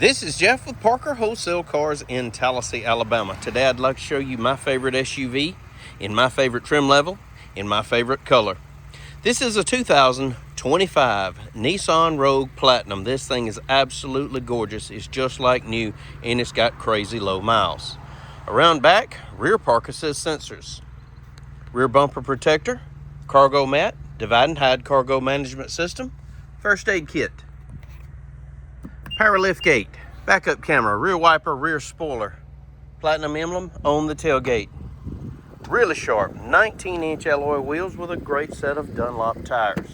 This is Jeff with Parker Wholesale Cars in Tallassee, Alabama. Today I'd like to show you my favorite SUV in my favorite trim level, in my favorite color. This is a 2025 Nissan Rogue Platinum. This thing is absolutely gorgeous. It's just like new and it's got crazy low miles. Around back, rear park assist sensors, rear bumper protector, cargo mat, divide and hide cargo management system, first aid kit, power lift gate, backup camera, rear wiper, rear spoiler, platinum emblem on the tailgate. Really sharp 19-inch alloy wheels with a great set of Dunlop tires.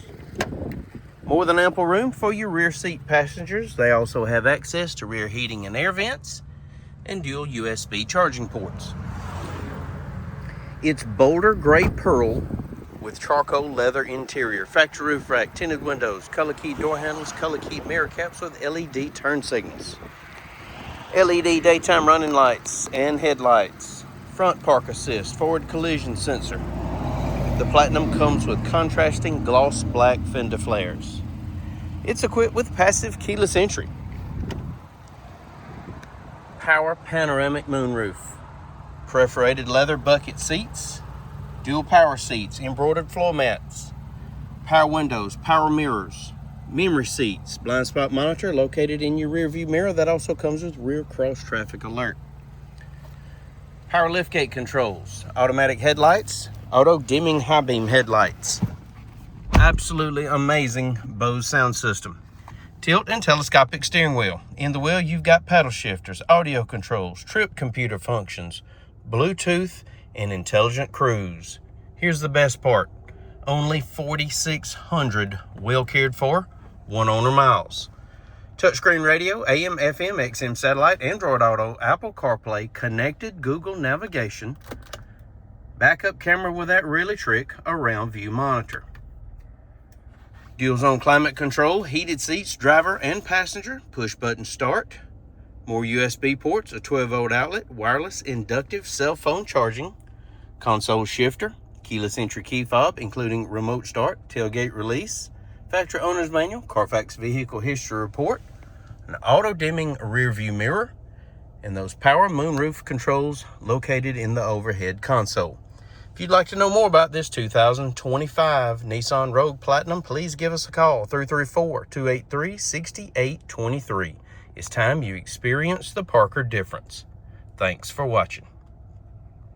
More than ample room for your rear seat passengers. They also have access to rear heating and air vents and dual USB charging ports. It's Boulder Gray Pearl with charcoal leather interior, factory roof rack, tinted windows, color key door handles, color key mirror caps with LED turn signals, LED daytime running lights and headlights, front park assist, forward collision sensor. The Platinum comes with contrasting gloss black fender flares. It's equipped with passive keyless entry, power panoramic moonroof, perforated leather bucket seats, dual power seats, embroidered floor mats, power windows, power mirrors, memory seats, blind spot monitor located in your rear view mirror. That also comes with rear cross traffic alert. Power liftgate controls, automatic headlights, auto dimming high beam headlights. Absolutely amazing Bose sound system. Tilt and telescopic steering wheel. In the wheel you've got paddle shifters, audio controls, trip computer functions, Bluetooth, and intelligent cruise. Here's the best part. Only 4,600 well cared for, one owner miles. Touchscreen radio, AM, FM, XM satellite, Android Auto, Apple CarPlay, connected Google navigation, backup camera with that really trick around view monitor. Dual zone climate control, heated seats, driver and passenger, push button start, more USB ports, a 12-volt outlet, wireless inductive cell phone charging, console shifter, keyless entry key fob, including remote start, tailgate release, factory owner's manual, Carfax vehicle history report, an auto dimming rear view mirror, and those power moonroof controls located in the overhead console. If you'd like to know more about this 2025 Nissan Rogue Platinum, please give us a call, 334-283-6823. It's time you experience the Parker difference. Thanks for watching.